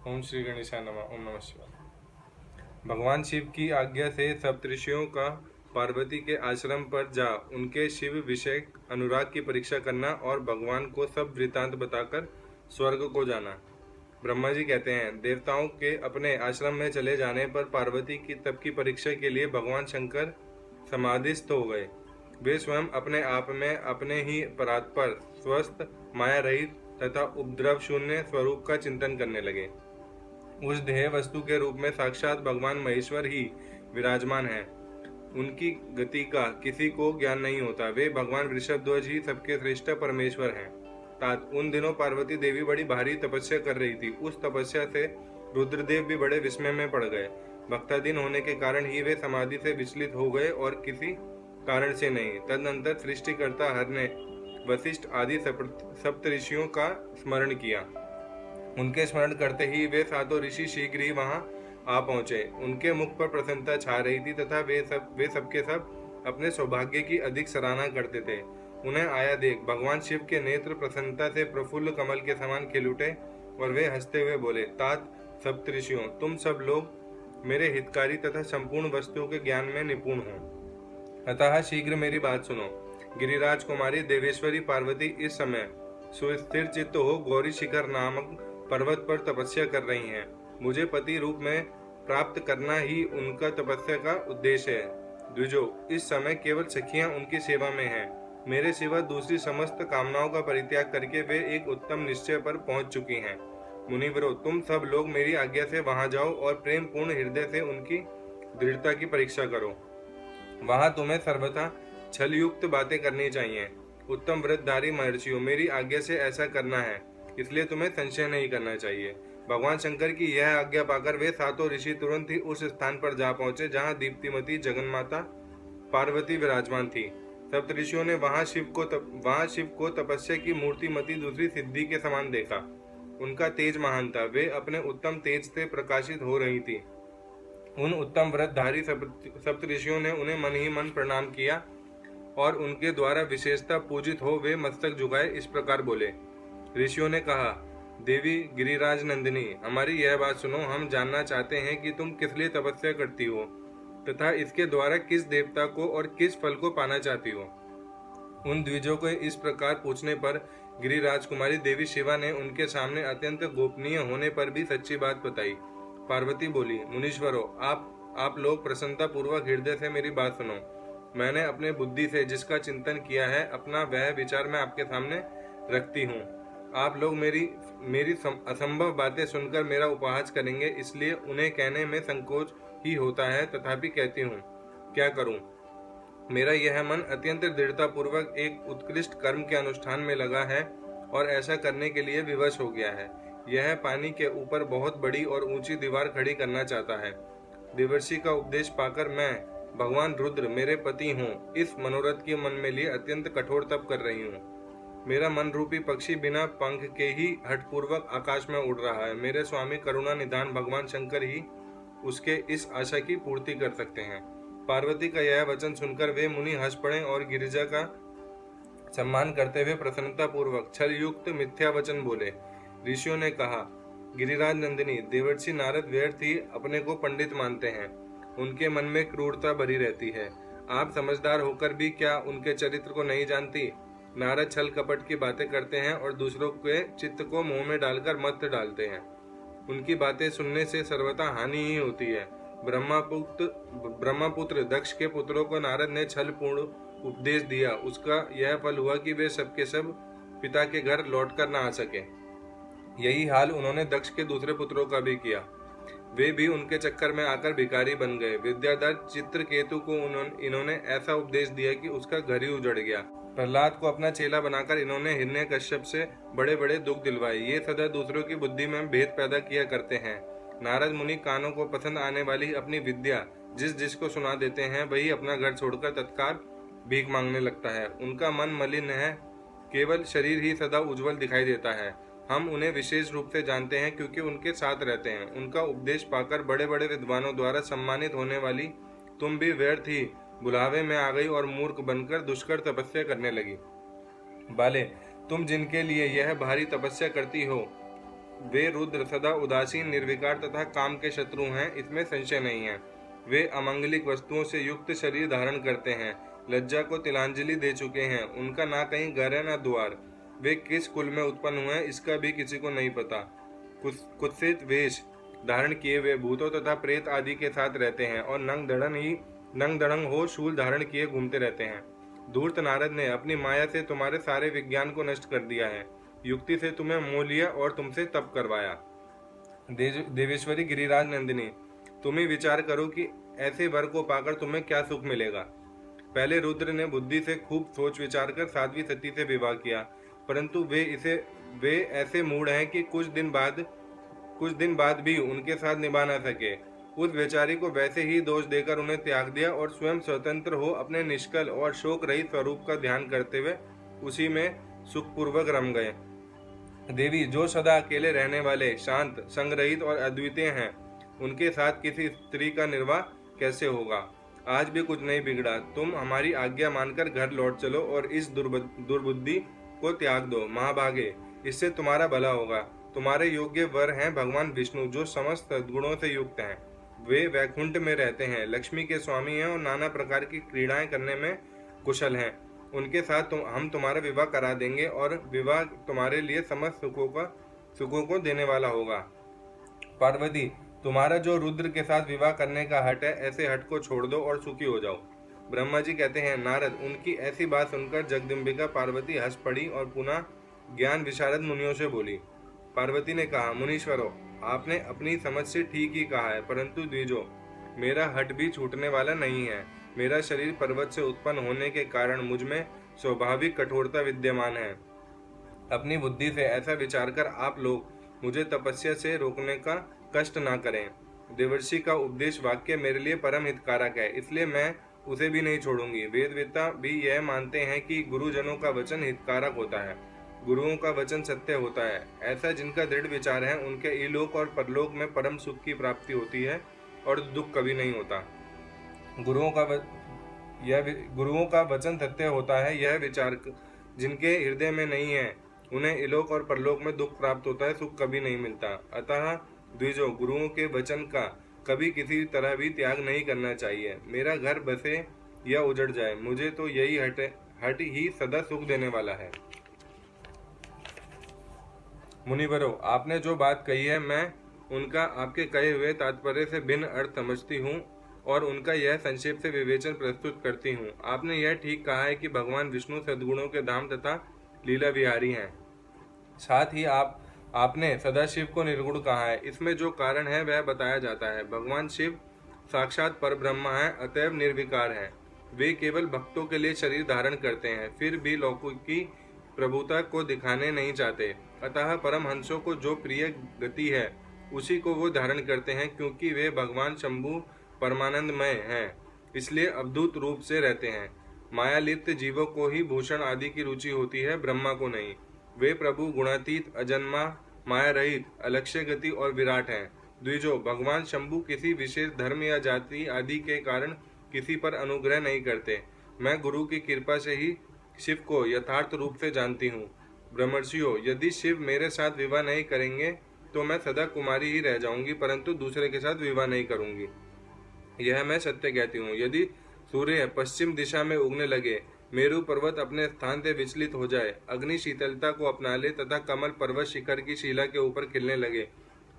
ओम श्री गणेशाय नमः। ओम नमः शिवाय। भगवान शिव की आज्ञा से सप्तऋषियों का पार्वती के आश्रम पर जा उनके शिव विषय अनुराग की परीक्षा करना और भगवान को सब वृतांत बताकर स्वर्ग को जाना। ब्रह्मा जी कहते हैं, देवताओं के अपने आश्रम में चले जाने पर पार्वती की तप की परीक्षा के लिए भगवान शंकर समाधिस्थ हो गए। वे स्वयं अपने आप में अपने ही परात्पर स्वस्थ माया रहित तथा उपद्रव शून्य स्वरूप का चिंतन करने लगे। उस ध्येय वस्तु के रूप में साक्षात भगवान महेश्वर ही विराजमान है। उनकी गति का किसी को ज्ञान नहीं होता। वे भगवान वृषभध्वज ही सबके श्रेष्ठ परमेश्वर हैं। तात उन दिनों पार्वती देवी बड़ी भारी तपस्या कर रही थी। उस तपस्या से रुद्रदेव भी बड़े विस्मय में पड़ गए। भक्ताधीन होने के कारण ही वे समाधि से विचलित हो गए और किसी कारण से नहीं। तदनंतर सृष्टिकर्ता हर ने वशिष्ठ आदि सप्तऋषियों का स्मरण किया। उनके स्मरण करते ही वे सातों ऋषि शीघ्र ही वहां आ पहुंचे। उनके मुख पर प्रसन्नता छा रही थी तथा वे सबके सब अपने सौभाग्य की अधिक सराहना करते थे। उन्हें आया देख भगवान शिव के नेत्र प्रसन्नता से प्रफुल्ल कमल के समान खिल उठे और वे हंसते हुए बोले, तात सप्तऋषियों, तुम सब लोग मेरे हितकारी तथा संपूर्ण वस्तुओं के ज्ञान में निपुण हो, अतः शीघ्र मेरी बात सुनो। गिरिराज कुमारी देवेश्वरी पार्वती इस समय सुस्थिर चित्त हो गौरी शिखर नामक पर्वत पर तपस्या कर रही हैं। मुझे पति रूप में प्राप्त करना ही उनका तपस्या का उद्देश्य है। द्विजो, इस समय केवल सखियां उनकी सेवा में हैं। मेरे सिवा दूसरी समस्त कामनाओं का परित्याग करके वे एक उत्तम निश्चय पर पहुंच चुकी हैं। मुनिवरों, तुम सब लोग मेरी आज्ञा से वहां जाओ और प्रेम पूर्ण हृदय से उनकी दृढ़ता की परीक्षा करो। वहां तुम्हें सर्वथा छल युक्त बातें करनी चाहिए। उत्तम व्रतधारी महर्षियों, मेरी आज्ञा से ऐसा करना है, इसलिए तुम्हें संशय नहीं करना चाहिए। भगवान शंकर की यह आज्ञा पाकर वे सातों ऋषि तुरंत ही उस स्थान पर जा पहुंचे जहां दीप्तिमती जगन्माता पार्वती विराजमान थी। सप्तऋषियों ने वहां शिव को तपस्या की मूर्तिमती दूसरी सिद्धि के समान देखा। उनका तेज महान था। वे अपने उत्तम तेज से प्रकाशित हो रही थी। उन उत्तम व्रतधारी सप्तऋषियों ने उन्हें मन ही मन प्रणाम किया और उनके द्वारा विशेषता पूजित हो वे मस्तक झुकाए इस प्रकार बोले। ऋषियों ने कहा, देवी गिरिराज नंदिनी, हमारी यह बात सुनो। हम जानना चाहते हैं कि तुम किस लिए तपस्या करती हो तथा इसके द्वारा किस देवता को और किस फल को पाना चाहती हो। उन द्विजों को इस प्रकार पूछने पर गिरिराज कुमारी देवी शिवा ने उनके सामने अत्यंत गोपनीय होने पर भी सच्ची बात बताई। पार्वती बोली, मुनीश्वरों, आप लोग प्रसन्नता पूर्वक हृदय से मेरी बात सुनो। मैंने अपने बुद्धि से जिसका चिंतन किया है, अपना वह विचार मैं आपके सामने रखती हूँ। आप लोग मेरी असंभव बातें सुनकर मेरा उपहास करेंगे, इसलिए उन्हें कहने में संकोच ही होता है, तथापि कहती हूँ। क्या करूँ? मेरा यह मन अत्यंत दृढ़ता पूर्वक एक उत्कृष्ट कर्म के अनुष्ठान में लगा है और ऐसा करने के लिए विवश हो गया है। यह पानी के ऊपर बहुत बड़ी और ऊंची दीवार खड़ी करना चाहता है। देवर्षि का उपदेश पाकर मैं, भगवान रुद्र मेरे पति हूँ, इस मनोरथ के मन में लिए अत्यंत कठोर तप कर रही हूँ। मेरा मन रूपी पक्षी बिना पंख के ही हठपूर्वक आकाश में उड़ रहा है। मेरे स्वामी करुणा निधान भगवान शंकर ही उसके इस आशा की पूर्ति कर सकते हैं। पार्वती का यह वचन सुनकर वे मुनि हंस पड़े और गिरिजा का सम्मान करते हुए प्रसन्नता पूर्वक छल युक्त मिथ्या वचन बोले। ऋषियों ने कहा, गिरिराज नंदिनी, देवर्षि नारद व्यर्थ ही अपने को पंडित मानते हैं। उनके मन में क्रूरता भरी रहती है। आप समझदार होकर भी क्या उनके चरित्र को नहीं जानती? नारद छल कपट की बातें करते हैं और दूसरों के चित्त को मुंह में डालकर मत डालते हैं। उनकी बातें सुनने से सर्वथा हानि ही होती है। ब्रह्मपुत्र दक्ष के पुत्रों को नारद ने छल पूर्ण उपदेश दिया। उसका यह फल हुआ कि वे सबके सब पिता के घर लौटकर न आ सके। यही हाल उन्होंने दक्ष के दूसरे पुत्रों का भी किया। वे भी उनके चक्कर में आकर भिखारी बन गए। विद्याधर चित्रकेतु को इन्होंने ऐसा उपदेश दिया कि उसका घर ही उजड़ गया। प्रहलाद को अपना चेला बनाकर इन्होंने हिरण्यकश्यप से बड़े बड़े दुख दिलवाए। ये सदा दूसरों की बुद्धि में भेद पैदा किया करते हैं। नारद मुनि कानों को पसंद आने वाली अपनी विद्या जिसको सुना देते हैं, वही अपना घर छोड़कर तत्काल भीख मांगने लगता है। उनका मन मलिन है, केवल शरीर ही सदा उज्जवल दिखाई देता है। हम उन्हें विशेष रूप से जानते हैं क्योंकि उनके साथ रहते हैं। उनका उपदेश पाकर बड़े बड़े विद्वानों द्वारा सम्मानित होने वाली तुम भी व्यर्थ ही बुलावे में आ गई और मूर्ख बनकर दुष्कर तपस्या करने लगी। बाले, तुम जिनके लिए यह भारी तपस्या करती हो, वे रुद्र सदा उदासीन, निर्विकार तथा काम के शत्रु हैं, इसमें संशय नहीं है। वे अमंगलिक वस्तुओं से युक्त शरीर धारण करते हैं, लज्जा को तिलांजलि दे चुके हैं, उनका ना कहीं घर है ना द्वार। वे किस कुल में उत्पन्न हुए इसका भी किसी को नहीं पता। कुत्सित वेश धारण किए वे भूतों तथा प्रेत आदि के साथ रहते हैं और नंग दड़ंग हो शूल धारण किए घूमते रहते हैं। धूर्त नारद ने अपनी माया से तुम्हारे सारे विज्ञान को नष्ट कर दिया है, युक्ति से तुम्हें मोह लिया और तुमसे तप करवाया। देवेश्वरी गिरिराज नंदिनी, तुम ही विचार करो कि ऐसे वर को पाकर तुम्हें क्या सुख मिलेगा। पहले रुद्र ने बुद्धि से खूब सोच विचार कर साध्वी सती से विवाह किया, परंतु वे ऐसे मूड हैं कि कुछ दिन बाद भी उनके साथ निभा न सके। उस बेचारी को वैसे ही दोष देकर उन्हें त्याग दिया और स्वयं स्वतंत्र हो अपने निष्कल और शोक रहित स्वरूप का ध्यान करते हुए उसी में सुखपूर्वक रम गए। देवी, जो सदा अकेले रहने वाले, शांत, संग्रहित और अद्वितीय हैं, उनके साथ किसी स्त्री का निर्वाह कैसे होगा। आज भी कुछ नहीं बिगड़ा, तुम हमारी आज्ञा मानकर घर लौट चलो और इस दुर्बुद्धि को त्याग दो। महाभागे, इससे तुम्हारा भला होगा। तुम्हारे योग्य वर हैं भगवान विष्णु, जो समस्त सद्गुणों से युक्त हैं। वे वैकुंठ में रहते हैं, लक्ष्मी के स्वामी हैं और नाना प्रकार की क्रीड़ाएं करने में कुशल हैं। उनके साथ हम तुम्हारा विवाह करा देंगे और विवाह तुम्हारे लिए समस्त सुखों को देने वाला होगा। पार्वती, तुम्हारा जो रुद्र के साथ विवाह करने का हट है, ऐसे हट को छोड़ दो और सुखी हो जाओ। ब्रह्मा जी कहते हैं, नारद, उनकी ऐसी बात सुनकर जगदम्बिका पार्वती हंस पड़ी और पुनः ज्ञान विशारद मुनियों से बोली। पार्वती ने कहा, मुनीश्वरों, आपने अपनी समझ से ठीक ही कहा है, परंतु द्विजो, मेरा हट भी छूटने वाला नहीं है। मेरा शरीर पर्वत से उत्पन्न होने के कारण मुझ में स्वाभाविक कठोरता विद्यमान है। अपनी बुद्धि से ऐसा विचार कर आप लोग मुझे तपस्या से रोकने का कष्ट ना करें। देवर्षि का उपदेश वाक्य मेरे लिए परम हितकारक है, इसलिए मैं उसे भी नहीं छोड़ूंगी। वेदवेत्ता भी यह मानते हैं कि गुरुजनों का वचन हितकारक होता है, गुरुओं का वचन सत्य होता है। ऐसा जिनका दृढ़ विचार है, उनके इलोक और परलोक में परम सुख की प्राप्ति होती है और दुख कभी नहीं होता। गुरुओं का वचन सत्य होता है, यह विचार जिनके हृदय में नहीं है, उन्हें इलोक और परलोक में दुख प्राप्त होता है, सुख कभी नहीं मिलता। अतः द्विजो, गुरुओं के वचन का कभी किसी तरह भी त्याग नहीं करना चाहिए। मेरा घर बसे या उजड़ जाए, मुझे तो यही हट ही सदा सुख देने वाला है। मुनिवरों, आपने जो बात कही है, मैं उनका आपके कहे हुए तात्पर्य से भिन्न अर्थ समझती हूँ और उनका यह संक्षेप से विवेचन प्रस्तुत करती हूँ। आपने यह ठीक कहा है कि भगवान विष्णु सद्गुणों के धाम तथा लीला विहारी हैं। साथ ही आपने सदाशिव को निर्गुण कहा है। इसमें जो कारण है वह बताया जाता है। भगवान शिव साक्षात परब्रह्म है, अतएव निर्विकार है। वे केवल भक्तों के लिए शरीर धारण करते हैं, फिर भी लोगों की प्रभुता को दिखाने नहीं चाहते। अतः परमहंसों को जो प्रिय गति है उसी को वो धारण करते हैं, क्योंकि वे भगवान शंभु परमानंदमय हैं, इसलिए अवधूत रूप से रहते हैं। माया लिप्त जीवों को ही भूषण आदि की रुचि होती है, ब्रह्मा को नहीं। वे प्रभु गुणातीत, अजन्मा, माया रहित, अलक्ष्य गति और विराट हैं। द्विजो, भगवान शंभु किसी विशेष धर्म या जाति आदि के कारण किसी पर अनुग्रह नहीं करते। मैं गुरु की कृपा से ही शिव को यथार्थ रूप से जानती हूँ। ब्रह्मर्षियों, यदि शिव मेरे साथ विवाह नहीं करेंगे तो मैं सदा कुमारी ही रह जाऊंगी, परंतु दूसरे के साथ विवाह नहीं करूंगी। यह मैं सत्य कहती हूँ। यदि सूर्य पश्चिम दिशा में उगने लगे, मेरु पर्वत अपने स्थान से विचलित हो जाए, अग्नि शीतलता को अपना ले तथा कमल पर्वत शिखर की शिला के ऊपर खिलने लगे,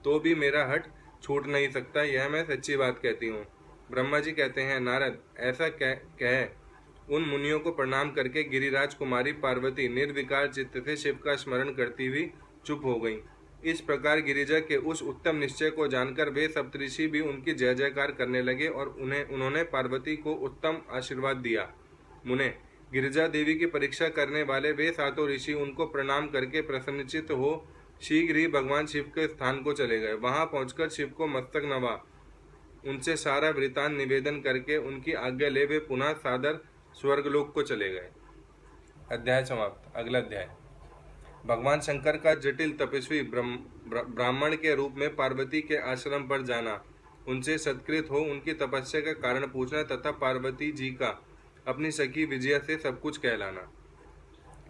तो भी मेरा हट छूट नहीं सकता। यह मैं सच्ची बात कहती हूँ। ब्रह्मा जी कहते हैं, नारद, ऐसा कह उन मुनियों को प्रणाम करके गिरिराज कुमारी पार्वती निर्विकार चित्त से शिव का स्मरण करती हुई चुप हो गई। इस प्रकार गिरिजा के उस उत्तम निश्चय को जानकर वे सप्तऋषि भी उनकी जय जयकार करने लगे और उन्होंने पार्वती को उत्तम आशीर्वाद दिया। मुने, गिरिजा देवी की परीक्षा करने वाले वे सातों ऋषि उनको प्रणाम करके प्रसन्नचित्त हो शीघ्र ही भगवान शिव के स्थान को चले गए। वहां पहुंचकर शिव को मस्तक नवा, उनसे सारा वृतांत निवेदन करके उनकी आज्ञा ले वे पुनः सादर स्वर्गलोक को चले गए। अध्याय समाप्त। अगला अध्याय। भगवान शंकर का जटिल तपस्वी ब्राह्मण के रूप में पार्वती के आश्रम पर जाना, उनसे सत्कृत हो उनकी तपस्या का कारण पूछना तथा पार्वती जी का अपनी सखी विजया से सब कुछ कहलाना।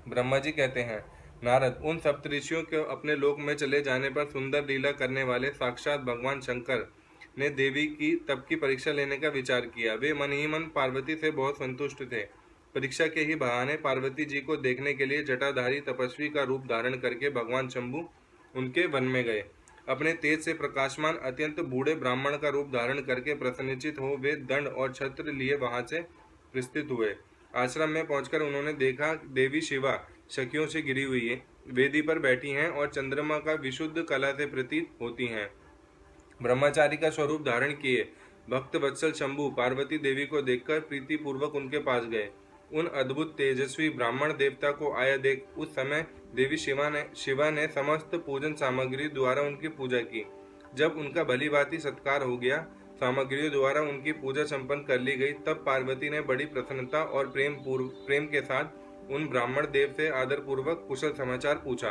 ब्रह्मा जी कहते हैं, नारद, उन सप्तऋषियों के अपने लोक में चले जाने पर सुंदर लीला करने वाले साक्षात भगवान शंकर ने देवी की तप की परीक्षा लेने का विचार किया। वे मन ही मन पार्वती से बहुत संतुष्ट थे। परीक्षा के ही बहाने पार्वती जी को देखने के लिए जटाधारी तपस्वी का रूप धारण करके भगवान शंभु उनके वन में गए। अपने तेज से प्रकाशमान अत्यंत बूढ़े ब्राह्मण का रूप धारण करके प्रसन्नचित हो वे दंड और छत्र लिए वहां से प्रस्थित हुए। आश्रम में पहुंचकर उन्होंने देखा देवी शिवा सखियों से घिरी हुई है, वेदी पर बैठी हैं और चंद्रमा का विशुद्ध कला से प्रतीत होती हैं। ब्रह्मचारी का स्वरूप धारण किए भक्त वत्सल शंभु पार्वती देवी को देखकर प्रीति पूर्वक उनके पास गए। उन अद्भुत तेजस्वी ब्राह्मण देवता को आया देख उस समय देवी शिवा ने समस्त पूजन सामग्री द्वारा उनकी पूजा की। जब उनका भली भांति सत्कार हो गया, सामग्रियों द्वारा उनकी पूजा संपन्न कर ली गई, तब पार्वती ने बड़ी प्रसन्नता और प्रेम के साथ उन ब्राह्मण देव से आदर पूर्वक कुशल समाचार पूछा।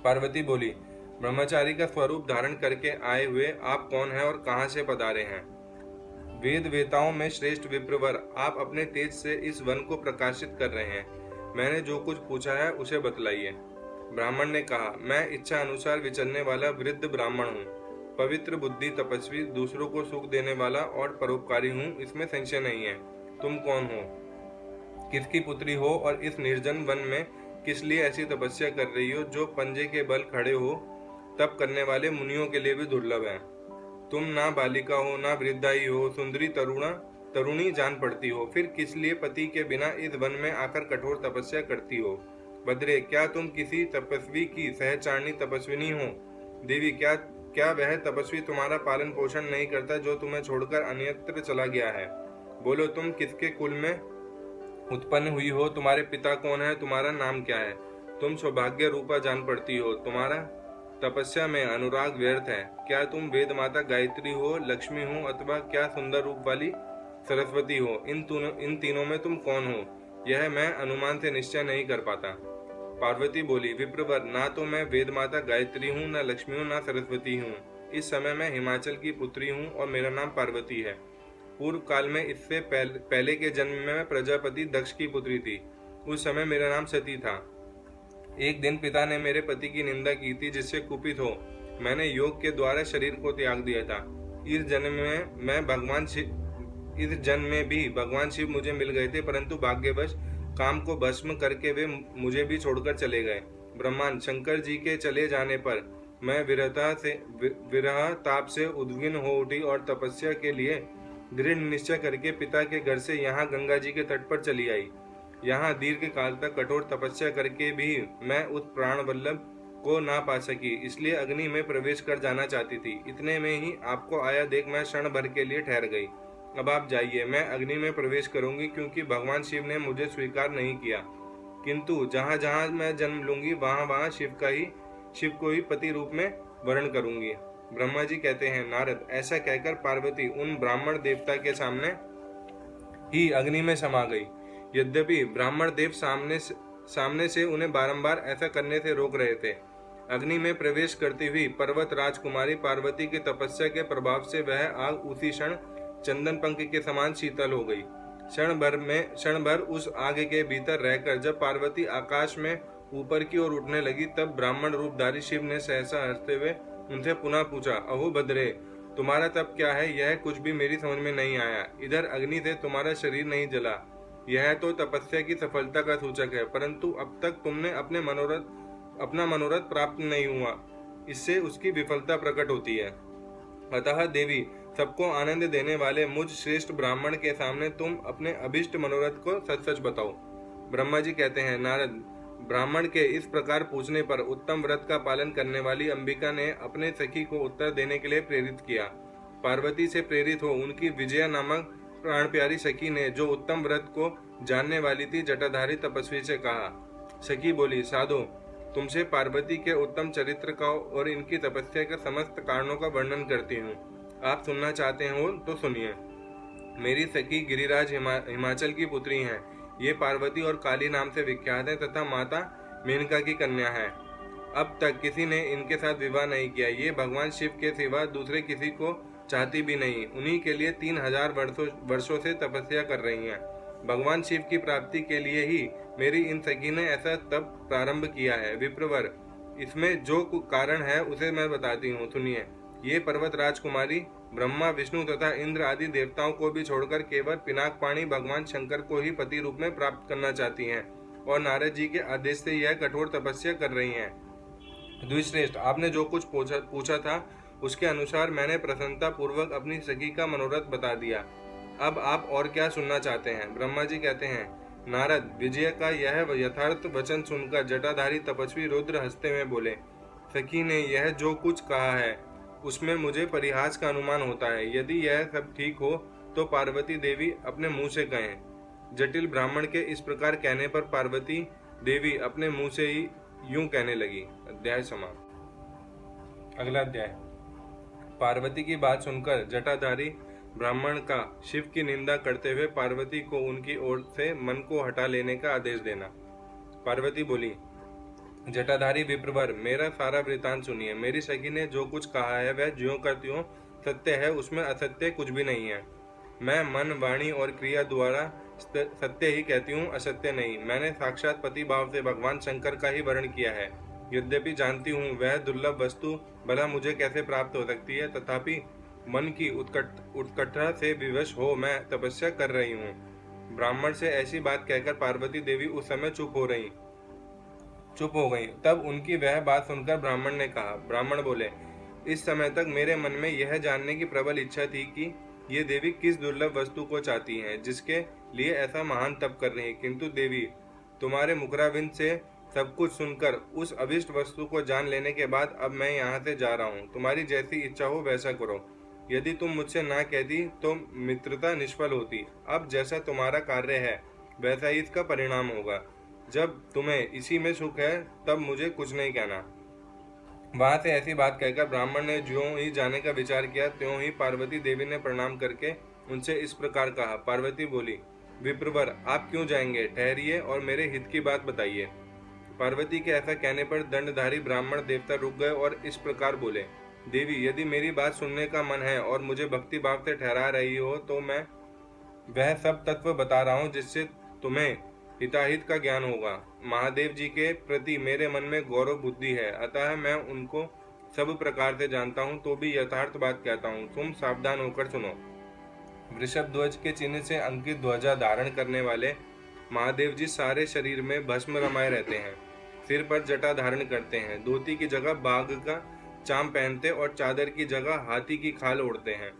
पार्वती बोली, ब्रह्मचारी का स्वरूप धारण करके आए हुए आप कौन हैं और कहां से पधारे हैं? वेद वेताओं में श्रेष्ठ विप्रवर, आप अपने तेज से इस वन को प्रकाशित कर रहे हैं। मैंने जो कुछ पूछा है उसे बतलाइए। ब्राह्मण ने कहा, मैं इच्छा अनुसार विचरने वाला वृद्ध ब्राह्मण हूँ, पवित्र बुद्धि तपस्वी, दूसरों को सुख देने वाला और परोपकारी हूँ, इसमें संशय नहीं है। तुम कौन हो, किसकी पुत्री हो और इस निर्जन वन में किस लिए ऐसी तपस्या कर रही हो जो पंजे के बल खड़े हो तप करने वाले मुनियों के लिए भी दुर्लभ है। तुम ना बालिका हो ना वृद्धाई हो, सुंदरी तरुणी जान पड़ती हो, फिर किस लिए पति के बिना इस वन में आकर कठोर तपस्या करती हो? बद्रे, क्या तुम किसी तपस्वी की सहचारणी तपस्विनी हो? देवी, क्या वह तपस्वी तुम्हारा पालन पोषण नहीं करता जो तुम्हें छोड़कर अन्यत्र चला गया है? बोलो, तुम किसके कुल में उत्पन्न हुई हो? तुम्हारे पिता कौन है? तुम्हारा नाम क्या है? तुम सौभाग्य रूपा जान पड़ती हो, तुम्हारा तपस्या में अनुराग व्यर्थ है। क्या तुम वेद माता गायत्री हो, लक्ष्मी हो, अथवा क्या सुंदर रूप वाली सरस्वती हो? इन तीनों में तुम कौन हो, यह मैं अनुमान से निश्चय नहीं कर पाता। पार्वती बोली, विप्रवर, ना तो मैं वेद माता गायत्री हूँ, न लक्ष्मी हूँ, न सरस्वती हूँ। इस समय मैं हिमाचल की पुत्री हूँ और मेरा नाम पार्वती है। पूर्व काल में इससे पहले के जन्म में मैं प्रजापति दक्ष की पुत्री थी। उस समय मेरा नाम सती था। एक दिन पिता ने मेरे पति की निंदा की थी, जिससे कुपित हो मैंने योग के द्वारा शरीर को त्याग दिया था। इस जन्म में भी भगवान शिव मुझे मिल गए थे, परंतु भाग्यवश काम को भस्म करके वे मुझे भी छोड़कर चले गए। ब्रह्मांड शंकर जी के चले जाने पर मैं विरह ताप से उद्विग्न हो उठी और तपस्या के लिए दृढ़ निश्चय करके पिता के घर से यहाँ गंगा जी के तट पर चली आई। यहाँ दीर्घ काल तक कठोर तपस्या करके भी मैं उस प्राण वल्लभ को ना पा सकी, इसलिए अग्नि में प्रवेश कर जाना चाहती थी। इतने में ही आपको आया देख मैं क्षण भर के लिए ठहर गई। अब आप जाइए, मैं अग्नि में प्रवेश करूंगी, क्योंकि भगवान शिव ने मुझे स्वीकार नहीं किया। किंतु जहाँ जहाँ मैं जन्म लूंगी वहाँ वहाँ शिव को ही पति रूप में वर्ण करूंगी। ब्रह्मा जी कहते हैं, नारद, ऐसा कहकर पार्वती उन ब्राह्मण देवता के सामने ही अग्नि में समा गई। यद्यपि ब्राह्मण देव सामने से उन्हें बारंबार ऐसा करने से रोक रहे थे। अग्नि में प्रवेश करती हुई पर्वत राजकुमारी पार्वती की तपस्या के प्रभाव से वह आग उसी क्षण चंदन पंख के समान शीतल हो गई। क्षण भर उस आग के भीतर रहकर जब पार्वती आकाश में ऊपर की ओर उठने लगी, तब ब्राह्मण रूपधारी शिव ने सहसा हंसते हुए उनसे पुनः पूछा, अहो भद्रे, तुम्हारा तप क्या है? यह कुछ भी मेरी समझ में नहीं आया। इधर अग्नि से तुम्हारा शरीर नहीं जला, यह तो तपस्या की सफलता का सूचक है, परंतु अब तक तुमने अपना मनोरथ प्राप्त नहीं हुआ, इससे उसकी विफलता प्रकट होती है। अतः देवी, सबको आनंद देने वाले मुझ श्रेष्ठ ब्राह्मण के सामने तुम अपने अभिष्ट मनोरथ को सच सच बताओ। ब्रह्मा जी कहते हैं, नारद, ब्राह्मण के इस प्रकार पूछने पर उत्तम व्रत का पालन करने वाली अंबिका ने अपने सखी को उत्तर देने के लिए प्रेरित किया। पार्वती से प्रेरित हो उनकी विजया नामक प्राण प्यारी सखी ने, जो उत्तम व्रत को जानने वाली थी, जटाधारी तपस्वी से कहा। सखी बोली, साधो, तुमसे पार्वती के उत्तम चरित्र का और इनकी तपस्या के समस्त कारणों का वर्णन करती हूँ। आप सुनना चाहते हो तो सुनिए। मेरी सखी गिरिराज हिमाचल की पुत्री हैं। ये पार्वती और काली नाम से विख्यात है तथा माता मेनका की कन्या है। अब तक किसी ने इनके साथ विवाह नहीं किया। ये भगवान शिव के सिवा दूसरे किसी को चाहती भी नहीं। उन्हीं के लिए 3000 वर्षों से तपस्या कर रही हैं। भगवान शिव की प्राप्ति के लिए ही मेरी इन सखी ने ऐसा तब प्रारंभ किया है। विप्रवर, इसमें जो कारण है उसे मैं बताती हूँ, सुनिए। ये पर्वत राजकुमारी ब्रह्मा, विष्णु तथा इंद्र आदि देवताओं को भी छोड़कर केवल पिनाकपाणी भगवान शंकर को ही पति रूप में प्राप्त करना चाहती हैं और नारद जी के आदेश से यह कठोर तपस्या कर रही हैं। द्विश्रेष्ठ, आपने जो कुछ पूछा था उसके अनुसार मैंने प्रसन्नता पूर्वक अपनी सखी का मनोरथ बता दिया। अब आप और क्या सुनना चाहते हैं? ब्रह्मा जी कहते हैं, नारद, विजय का यह यथार्थ वचन सुनकर जटाधारी तपस्वी रुद्र हंसते हुए बोले, सखी ने यह जो कुछ कहा है उसमें मुझे परिहास का अनुमान होता है। यदि यह सब ठीक हो तो पार्वती देवी अपने मुंह से कहें। जटिल ब्राह्मण के इस प्रकार कहने पर पार्वती देवी अपने मुंह से ही यूं कहने लगी। अध्याय समाप्त। अगला अध्याय। पार्वती की बात सुनकर जटाधारी ब्राह्मण का शिव की निंदा करते हुए पार्वती को उनकी ओर से मन को हटा लेने का आदेश देना। पार्वती बोली, जटाधारी विप्रवर, मेरा सारा वृतांत सुनिए। मेरी सखी ने जो कुछ कहा है वह ज्यों का त्यों सत्य है, उसमें असत्य कुछ भी नहीं है। मैं मन, वाणी और क्रिया द्वारा सत्य ही कहती हूँ, असत्य नहीं। मैंने साक्षात पति भाव से भगवान शंकर का ही वर्ण किया है। यद्यपि जानती हूँ वह दुर्लभ वस्तु भला मुझे कैसे प्राप्त हो सकती है, तथापि मन की उत्कंठा से विवश हो मैं तपस्या कर रही हूँ। ब्राह्मण से ऐसी बात कहकर पार्वती देवी उस समय चुप हो गई। तब उनकी वह बात सुनकर ब्राह्मण ने कहा। ब्राह्मण बोले, इस समय तक मेरे मन में यह जानने की प्रबल इच्छा थी कि ये देवी किस दुर्लभ वस्तु को चाहती हैं जिसके लिए ऐसा महान तप कर रही है। किंतु देवी, तुम्हारे मुखराविंद से सब कुछ सुनकर उस अभिष्ट वस्तु को जान लेने के बाद अब मैं यहाँ से जा रहा हूँ। तुम्हारी जैसी इच्छा हो वैसा करो। यदि तुम मुझसे ना कहती तो मित्रता निष्फल होती। अब जैसा तुम्हारा कार्य है वैसा ही इसका परिणाम होगा। जब तुम्हें इसी में सुख है तब मुझे कुछ नहीं कहना। वहां से ऐसी बात कहकर ब्राह्मण ने ज्यों ही जाने का विचार किया त्यों ही पार्वती देवी ने प्रणाम करके उनसे इस प्रकार कहा। पार्वती बोली, विप्रवर, आप क्यों जाएंगे? ठहरिए और मेरे हित की बात बताइए। पार्वती के ऐसा कहने पर दंडधारी ब्राह्मण देवता रुक गए और इस प्रकार बोले, देवी, यदि मेरी बात सुनने का मन है और मुझे भक्ति भाव से ठहरा रही हो तो मैं वह सब तत्व बता रहा हूँ जिससे तुम्हें हिताहित का ज्ञान होगा। महादेव जी के प्रति मेरे मन में गौरव बुद्धि है, अतः मैं उनको सब प्रकार से जानता हूँ, तो भी यथार्थ बात कहता हूँ। तुम सावधान होकर सुनो। वृषभ ध्वज के चिन्ह से अंकित ध्वजा धारण करने वाले महादेव जी सारे शरीर में भस्म रमाए रहते हैं। सिर पर जटा धारण करते हैं। धोती की जगह बाघ का चाम पहनते और चादर की जगह हाथी की खाल ओढ़ते हैं।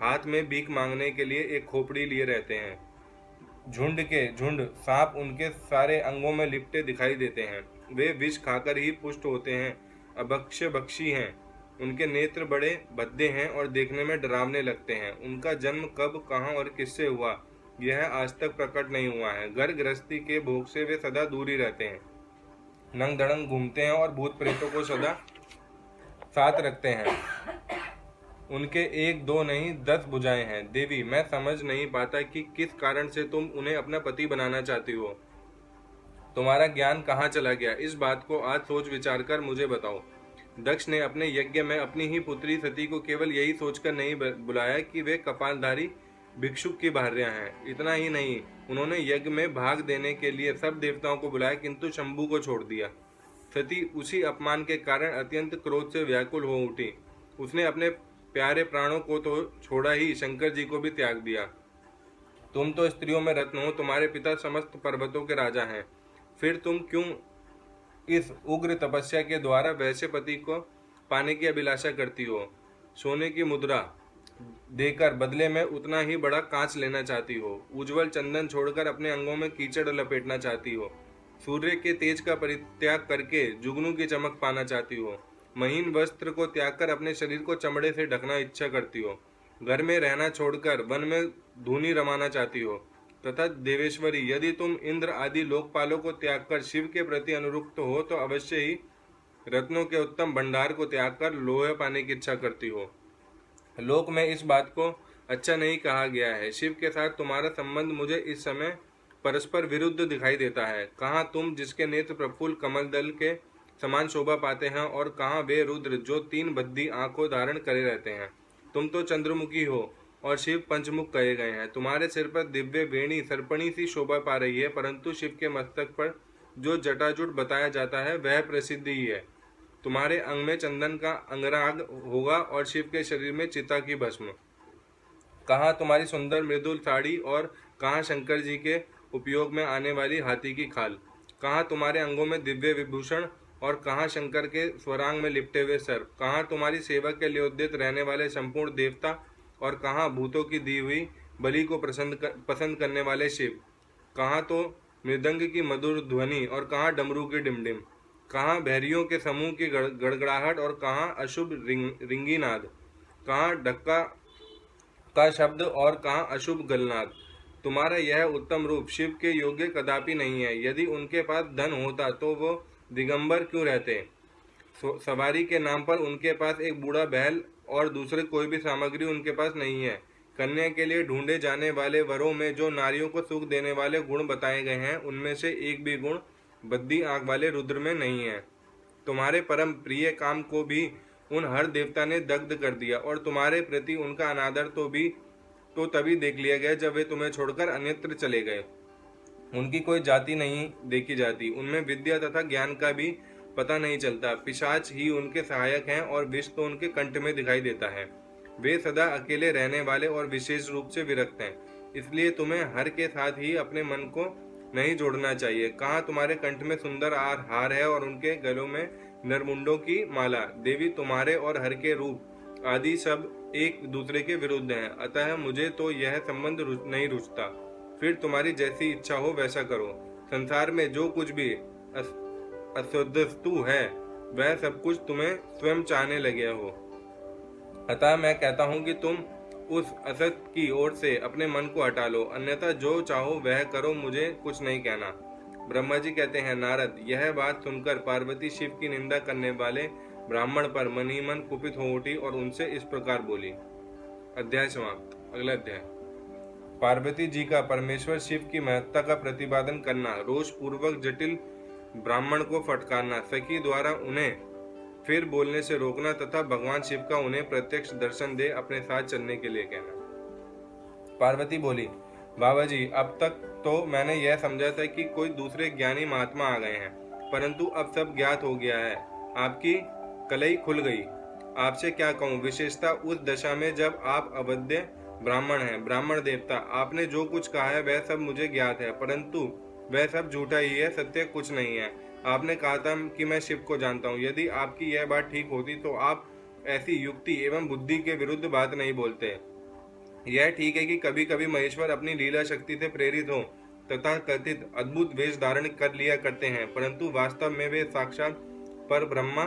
हाथ में भीख मांगने के लिए एक खोपड़ी लिए रहते हैं। झुंड के झुंड सांप उनके सारे अंगों में लिपटे दिखाई देते हैं। वे विष खाकर ही पुष्ट होते हैं, अभक्ष्य भक्षी हैं। उनके नेत्र बड़े भद्दे हैं और देखने में डरावने लगते हैं। उनका जन्म कब, कहाँ और किससे हुआ यह आज तक प्रकट नहीं हुआ है। घर गृहस्थी के भोग से वे सदा दूर ही रहते हैं। नंग धड़ंग घूमते हैं और भूत प्रेतों को सदा साथ रखते हैं। उनके एक दो नहीं 10 भुजाएं हैं। देवी, मैं समझ नहीं पाता कि किस कारण से तुम उन्हें अपना पति बनाना चाहती हो। तुम्हारा ज्ञान कहाँ चला गया? इस बात को आज सोच विचार कर मुझे बताओ। दक्ष ने अपने यज्ञ में अपनी ही पुत्री सती को केवल यही सोचकर नहीं बुलाया कि वे कपालधारी भिक्षुक की भार्या हैं। इतना ही नहीं, उन्होंने यज्ञ में भाग देने के लिए सब देवताओं को बुलाया, किंतु शंभू को छोड़ दिया। सती उसी अपमान के कारण अत्यंत क्रोध से व्याकुल हो उठी। उसने अपने प्यारे प्राणों को तो छोड़ा ही, शंकर जी को भी त्याग दिया। तुम तो स्त्रियों में रत्न हो, तुम्हारे पिता समस्त पर्वतों के राजा हैं, फिर तुम क्यों इस उग्र तपस्या के द्वारा वैसे पति को पाने की अभिलाषा करती हो? सोने की मुद्रा देकर बदले में उतना ही बड़ा कांच लेना चाहती हो। उज्जवल चंदन छोड़कर अपने अंगों में कीचड़ लपेटना चाहती हो। सूर्य के तेज का परित्याग करके जुगनू की चमक पाना चाहती हो। महीन वस्त्र को त्याग कर अपने शरीर को चमड़े से ढकना इच्छा करती हो। घर में रहना छोड़कर वन में धूनी रमाना चाहती हो। तथा देवेश्वरी, यदि तुम इंद्र आदि लोकपालों को त्याग कर शिव के प्रति अनुरुक्त हो तो अवश्य ही रत्नों के उत्तम भंडार को त्याग कर लोहे पाने की इच्छा करती हो। लोक में इस बात को अच्छा नहीं कहा गया है। शिव के साथ तुम्हारा संबंध मुझे इस समय परस्पर विरुद्ध दिखाई देता है। कहाँ तुम जिसके नेत्र प्रफुल्ल कमल दल के समान शोभा पाते हैं और कहाँ वे रुद्र जो 3 बद्दी आंखों धारण करे रहते हैं। तुम तो चंद्रमुखी हो और शिव पंचमुख कहे गए हैं। तुम्हारे सिर पर दिव्य वेणी सर्पणी सी शोभा पा रही है, परंतु शिव के मस्तक पर जो जटाजुट बताया जाता है वह प्रसिद्ध ही है। तुम्हारे अंग में चंदन का अंगराग होगा और शिव के शरीर में चिता की भस्म। कहाँ तुम्हारी सुंदर मृदुल साड़ी और कहाँ शंकर जी के उपयोग में आने वाली हाथी की खाल। कहाँ तुम्हारे अंगों में दिव्य विभूषण और कहाँ शंकर के स्वरांग में लिपटे हुए सर्प। कहाँ तुम्हारी सेवा के लिए उद्यत रहने वाले संपूर्ण देवता और कहाँ भूतों की दी हुई बलि को पसंद करने वाले शिव। कहाँ तो मृदंग की मधुर ध्वनि और कहाँ डमरू की डिमडिम। कहाँ भैरियों के समूह की गड़गड़ाहट और कहाँ अशुभ रिंगी नाद। कहाँ ढक्का का शब्द और कहाँ अशुभ गलनाद। तुम्हारा यह उत्तम रूप शिव के योग्य कदापि नहीं है। यदि उनके पास धन होता तो वो दिगंबर क्यों रहते। सवारी के नाम पर उनके पास एक बूढ़ा बैल और दूसरे कोई भी सामग्री उनके पास नहीं है। कन्या के लिए ढूंढे जाने वाले वरों में जो नारियों को सुख देने वाले गुण बताए गए हैं, उनमें से एक भी गुण बद्दी आंख वाले रुद्र में नहीं है। तुम्हारे परम प्रिय काम को भी उन हर देवता ने दग्ध कर दिया और तुम्हारे प्रति उनका अनादर तो तभी देख लिया गया जब वे तुम्हें छोड़कर अन्यत्र चले गए। उनकी कोई जाति नहीं देखी जाती, उनमें विद्या तथा ज्ञान का भी पता नहीं चलता। पिशाच ही उनके सहायक हैं और विष तो उनके कंठ में दिखाई देता है। वे सदा अकेले रहने वाले और विशेष रूप से विरक्त हैं, इसलिए तुम्हें हर के साथ ही अपने मन को नहीं जोड़ना चाहिए। कहाँ तुम्हारे कंठ में सुंदर हार है और उनके गलों में नरमुंडों की माला। देवी तुम्हारे और हर के रूप आदि सब एक दूसरे के विरुद्ध हैं, अतः मुझे तो यह संबंध नहीं रुचता। फिर तुम्हारी जैसी इच्छा हो वैसा करो। संसार में जो कुछ भी असदस्तु है वह सब कुछ तुम्हें स्वयं चाहने लगे हो, अतः मैं कहता हूँ कि तुम उस असत की ओर से अपने मन को हटा लो, अन्यथा जो चाहो वह करो, मुझे कुछ नहीं कहना। ब्रह्मा जी कहते हैं, नारद, यह बात सुनकर पार्वती शिव की निंदा करने वाले ब्राह्मण पर मन ही मन कुपित हो उठी और उनसे इस प्रकार बोली। अध्याय समाप्त। अगला अध्याय। पार्वती जी का परमेश्वर शिव की महत्ता का प्रतिपादन करना, रोष पूर्वक जटिल ब्राह्मण को फटकारना, सखी द्वारा उन्हें फिर बोलने से रोकना तथा भगवान शिव का उन्हें प्रत्यक्ष दर्शन दे अपने साथ चलने के लिए कहना। पार्वती बोली, बाबा जी, अब तक तो मैंने यह समझा था कि कोई दूसरे ज्ञानी महात्मा आ गए हैं, परंतु अब सब ज्ञात हो गया है। आपकी कलई खुल गई। आपसे क्या कहूँ, विशेषता उस दशा में जब आप अवध्य ब्राह्मण हैं, ब्राह्मण देवता। आपने जो कुछ कहा है वह सब मुझे ज्ञात है, परंतु वह सब झूठा ही है, सत्य कुछ नहीं है। आपने कहा था कि मैं शिव को जानता हूँ। यदि आपकी यह बात ठीक होती तो आप ऐसी युक्ति एवं बुद्धि के विरुद्ध बात नहीं बोलते। यह ठीक है कि कभी कभी महेश्वर अपनी लीला शक्ति से प्रेरित हो तथा कथित अद्भुत वेश धारण कर लिया करते हैं, परंतु वास्तव में वे साक्षात पर ब्रह्मा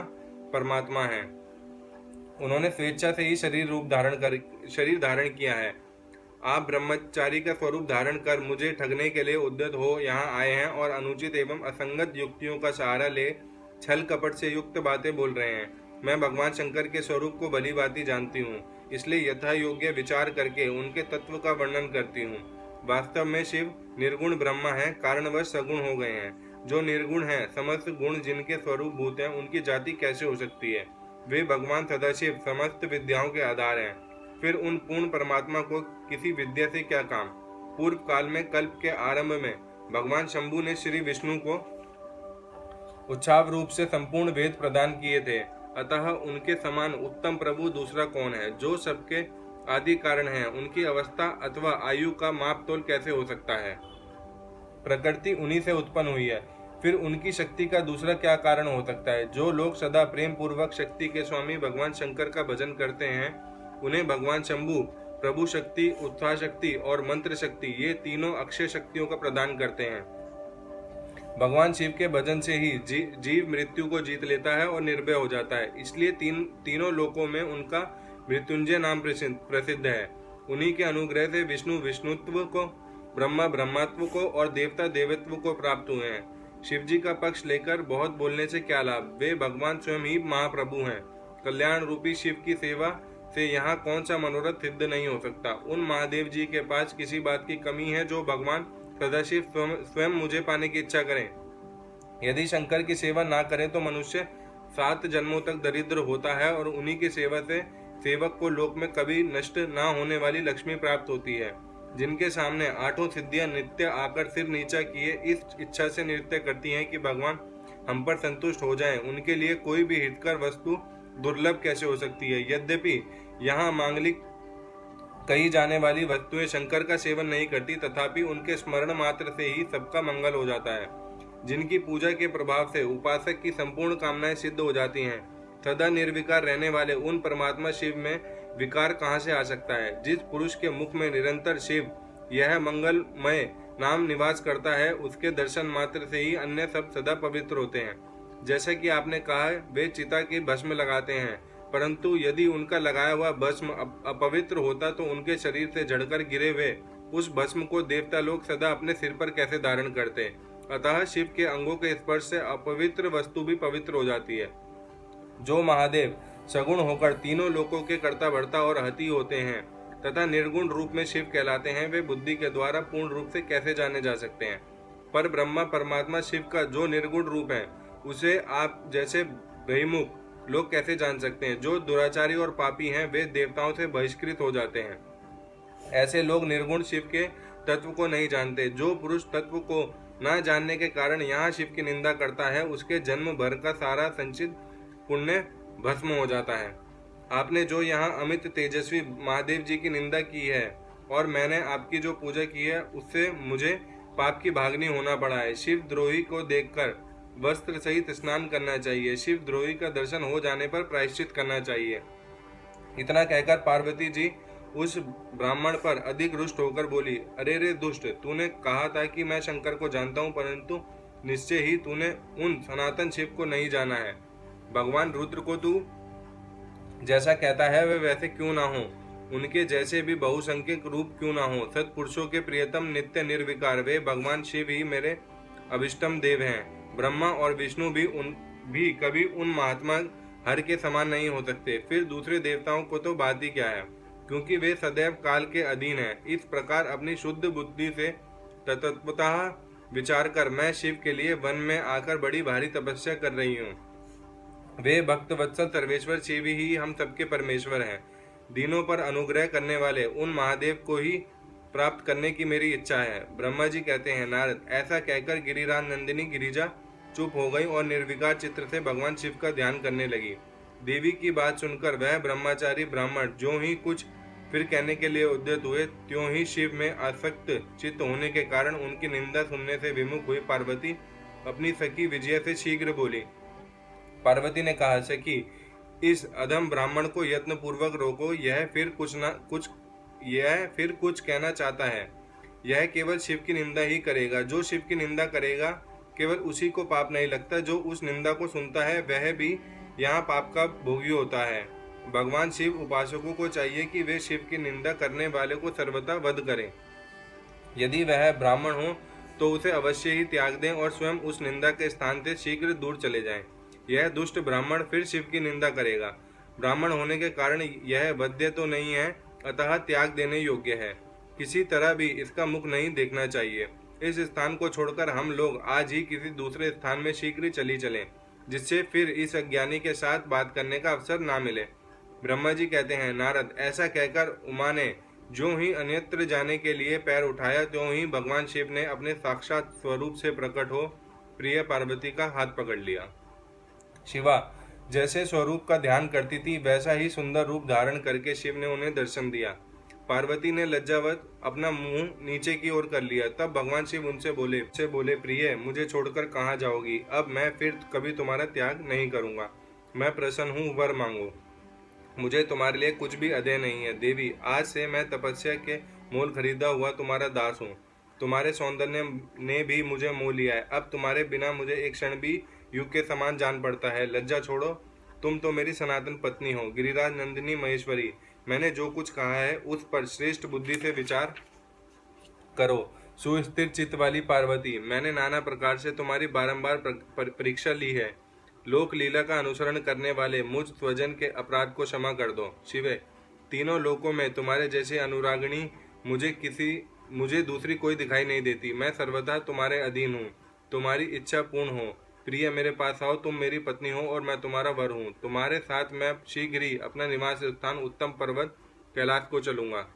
परमात्मा हैं। उन्होंने स्वेच्छा से ही शरीर धारण किया है। आप ब्रह्मचारी का स्वरूप धारण कर मुझे ठगने के लिए उद्यत हो यहाँ आए हैं और अनुचित एवं असंगत युक्तियों का सहारा ले छल कपट से युक्त बातें बोल रहे हैं। मैं भगवान शंकर के स्वरूप को भली भांति जानती हूँ, इसलिए यथा योग्य विचार करके उनके तत्व का वर्णन करती हूँ। वास्तव में शिव निर्गुण ब्रह्मा है, कारणवश सगुण हो गए हैं। जो निर्गुण है, समस्त गुण जिनके स्वरूप भूत हैं, उनकी जाति कैसे हो सकती है। वे भगवान सदाशिव समस्त विद्याओं के आधार हैं। फिर उन पूर्ण परमात्मा को किसी विद्या से क्या काम। पूर्व काल में कल्प के आरंभ में भगवान शंभु ने श्री विष्णु को उच्छाव रूप से संपूर्ण वेद प्रदान किए थे, अतः उनके समान उत्तम प्रभु दूसरा कौन है। जो सबके आदि कारण है, उनकी अवस्था अथवा आयु का माप तोल कैसे हो सकता है। प्रकृति उन्हीं से उत्पन्न हुई है, फिर उनकी शक्ति का दूसरा क्या कारण हो सकता है। जो लोग सदा प्रेम पूर्वक शक्ति के स्वामी भगवान शंकर का भजन करते हैं, उन्हें भगवान शंभु प्रभु शक्ति, उत्साह शक्ति और मंत्र शक्ति, ये तीनों अक्षय शक्तियों का प्रदान करते हैं। भगवान शिव के भजन से ही जीव मृत्यु को जीत लेता है और निर्भय हो जाता है, इसलिए तीनों लोकों में उनका मृत्युंजय नाम प्रसिद्ध है। उन्हीं के अनुग्रह से विष्णु विष्णुत्व को, ब्रह्मा ब्रह्मत्व को और देवता देवत्व को प्राप्त हुए हैं। शिव जी का पक्ष लेकर बहुत बोलने से क्या लाभ, वे भगवान स्वयं ही महाप्रभु हैं। कल्याण रूपी शिव की सेवा से यहाँ कौन सा मनोरथ सिद्ध नहीं हो सकता। उन महादेव जी के पास किसी बात की कमी है जो भगवान सदाशिव स्वयं मुझे पाने की इच्छा करें। यदि शंकर की सेवा ना करें तो मनुष्य 7 जन्मों तक दरिद्र होता है और उन्हीं की सेवा से सेवक को लोक में कभी नष्ट न होने वाली लक्ष्मी प्राप्त होती है। जिनके सामने आठों सिद्धियां नित्य आकर सिर नीचा किए इस इच्छा से नृत्य करती हैं कि भगवान हम पर संतुष्ट हो जाएं, उनके लिए कोई भी हितकर वस्तु दुर्लभ कैसे हो सकती है। यद्यपि यहाँ मांगलिक कही जाने वाली वस्तुएं शंकर का सेवन नहीं करती, तथापि उनके स्मरण मात्र से ही सबका मंगल हो जाता है। जिनकी पूजा के प्रभाव से उपासक की संपूर्ण कामनाएं सिद्ध हो जाती हैं। सदा निर्विकार रहने वाले उन परमात्मा शिव में विकार कहाँ से आ सकता है। जिस पुरुष के मुख में निरंतर शिव यह मंगलमय नाम निवास करता है, उसके दर्शन मात्र से ही अन्य सब सदा पवित्र होते हैं। जैसा कि आपने कहा, वे चिता की भस्म लगाते हैं, परंतु यदि उनका लगाया हुआ भस्म अपवित्र होता तो उनके शरीर से झड़कर गिरे हुए उस भस्म को देवता लोग सदा अपने सिर पर कैसे धारण करते। अतः शिव के अंगों के स्पर्श से अपवित्र वस्तु भी पवित्र हो जाती है। जो महादेव सगुण होकर तीनों लोकों के कर्ता भर्ता और हति होते हैं तथा निर्गुण रूप में शिव कहलाते हैं, वे बुद्धि के द्वारा पूर्ण रूप से कैसे जाने जा सकते हैं। पर ब्रह्मा परमात्मा शिव का जो निर्गुण रूप है, उसे आप जैसे बहिमुख लोग कैसे जान सकते हैं। जो दुराचारी और पापी हैं, वे देवताओं से बहिष्कृत हो जाते हैं। ऐसे लोग निर्गुण शिव के तत्व को नहीं जानते। जो पुरुष तत्व को न जानने के कारण यहाँ शिव की निंदा करता है, उसके जन्म भर का सारा संचित पुण्य भस्म हो जाता है। आपने जो यहाँ अमित तेजस्वी महादेव जी की निंदा की है और मैंने आपकी जो पूजा की है, उससे मुझे पाप की भागनी होना पड़ा है। शिव द्रोही को देखकर वस्त्र सहित स्नान करना चाहिए। शिव द्रोही का दर्शन हो जाने पर प्रायश्चित करना चाहिए। इतना कहकर पार्वती जी उस ब्राह्मण पर अधिक रुष्ट होकर बोली, अरे रे दुष्ट, तूने कहा था कि मैं शंकर को जानता हूँ, परंतु निश्चय ही तूने उन सनातन शिव को नहीं जाना है। भगवान रुद्र को तू जैसा कहता है वे वैसे क्यों ना हो, उनके जैसे भी बहुसंख्यक रूप क्यों ना हो। सत्पुरुषों के प्रियतम नित्य निर्विकार वे भगवान शिव ही मेरे अभिष्टम देव हैं। ब्रह्मा और विष्णु भी कभी उन महात्मा हर के समान नहीं हो सकते। फिर दूसरे देवताओं को तो बात ही क्या है, क्योंकि वे सदैव काल के अधीन हैं। इस प्रकार अपनी शुद्ध बुद्धि से तत्वतः विचार कर मैं शिव के लिए वन में आकर बड़ी भारी तपस्या कर रही हूँ। वे भक्त वत्सल सर्वेश्वर शिव ही हम सबके परमेश्वर हैं। दीनों पर अनुग्रह करने वाले उन महादेव को ही प्राप्त करने की मेरी इच्छा है। ब्रह्मा जी कहते हैं, नारद, ऐसा कहकर गिरिराज नंदिनी गिरिजा चुप हो गई और निर्विकार चित्र से भगवान शिव का ध्यान करने लगी। देवी की बात सुनकर वह ब्रह्मचारी ब्राह्मण जो ही कुछ फिर कहने के लिए उद्यत हुए, त्यों ही शिव में आसक्त चित्त होने के कारण उनकी निंदा सुनने से विमुख हुई पार्वती अपनी सखी विजया से शीघ्र बोली। पार्वती ने कहा, सखी, इस अधम ब्राह्मण को यत्न पूर्वक रोको। यह फिर कुछ कहना चाहता है। यह केवल शिव की निंदा ही करेगा। जो शिव की निंदा करेगा केवल उसी को पाप नहीं लगता। जो उस निंदा को सुनता है वह भी यहाँ पाप का भोगी होता है। भगवान शिव उपासकों को चाहिए कि वे शिव की निंदा करने वाले को सर्वथा वध करें। यदि वह ब्राह्मण हो तो उसे अवश्य ही त्याग दें और स्वयं उस निंदा के स्थान से शीघ्र दूर चले जाएं। यह दुष्ट ब्राह्मण फिर शिव की निंदा करेगा। ब्राह्मण होने के कारण यह वध्य तो नहीं है, अतः त्याग देने योग्य है। किसी तरह भी इसका मुख नहीं देखना चाहिए। इस स्थान को छोड़कर हम लोग आज ही किसी दूसरे स्थान में शीघ्र चली चलें, जिससे फिर इस अज्ञानी के साथ बात करने का अवसर ना मिले। ब्रह्मा जी कहते हैं, नारद, ऐसा कहकर उमा ने जो ही अन्यत्र जाने के लिए पैर उठाया, त्यों ही भगवान शिव ने अपने साक्षात स्वरूप से प्रकट हो प्रिय पार्वती का हाथ पकड़ लिया। शिवा जैसे स्वरूप का ध्यान करती थी, वैसा ही सुंदर रूप धारण करके शिव ने उन्हें दर्शन दिया। पार्वती ने लज्जावत अपना मुंह नीचे की ओर कर लिया। तब भगवान शिव उनसे बोले, प्रिय, मुझे छोड़कर कहाँ जाओगी? अब मैं फिर कभी तुम्हारा त्याग नहीं करूंगा। मैं प्रसन्न हूँ, वर मांगो। मुझे तुम्हारे लिए कुछ भी अधेय नहीं है। देवी, आज से मैं तपस्या के मोल खरीदा हुआ तुम्हारा दास हूँ। तुम्हारे सौंदर्य ने भी मुझे मोह लिया है। अब तुम्हारे बिना मुझे एक क्षण भी युग के समान जान पड़ता है। लज्जा छोड़ो, तुम तो मेरी सनातन पत्नी हो। गिरिराज नंदिनी महेश्वरी, मैंने जो कुछ कहा है उस पर श्रेष्ठ बुद्धि से विचार करो। सुस्थिर चित्त वाली पार्वती, मैंने नाना प्रकार से तुम्हारी बारंबार परीक्षा ली है। लोक लीला का अनुसरण करने वाले मुझ स्वजन के अपराध को क्षमा कर दो। शिवे, तीनों लोकों में तुम्हारे जैसे अनुरागिणी मुझे दूसरी कोई दिखाई नहीं देती। मैं सर्वथा तुम्हारे अधीन हूँ। तुम्हारी इच्छा पूर्ण हो प्रिय मेरे पास आओ, तुम मेरी पत्नी हो और मैं तुम्हारा वर हूँ। तुम्हारे साथ मैं शीघ्र ही अपना निवास स्थान उत्तम पर्वत कैलाश को चलूंगा।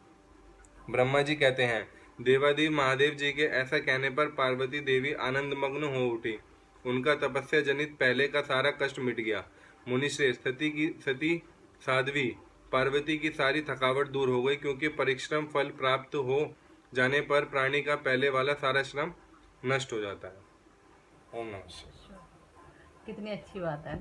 ब्रह्मा जी कहते हैं, देवादेव महादेव जी के ऐसा कहने पर पार्वती देवी आनंदमग्न हो उठी। उनका तपस्या जनित पहले का सारा कष्ट मिट गया। मुनिश्रेष्ठ, सती साध्वी पार्वती की सारी थकावट दूर हो गई, क्योंकि परिश्रम फल प्राप्त हो जाने पर प्राणी का पहले वाला सारा श्रम नष्ट हो जाता है। ओम नमः शिवाय। कितनी अच्छी बात है ना।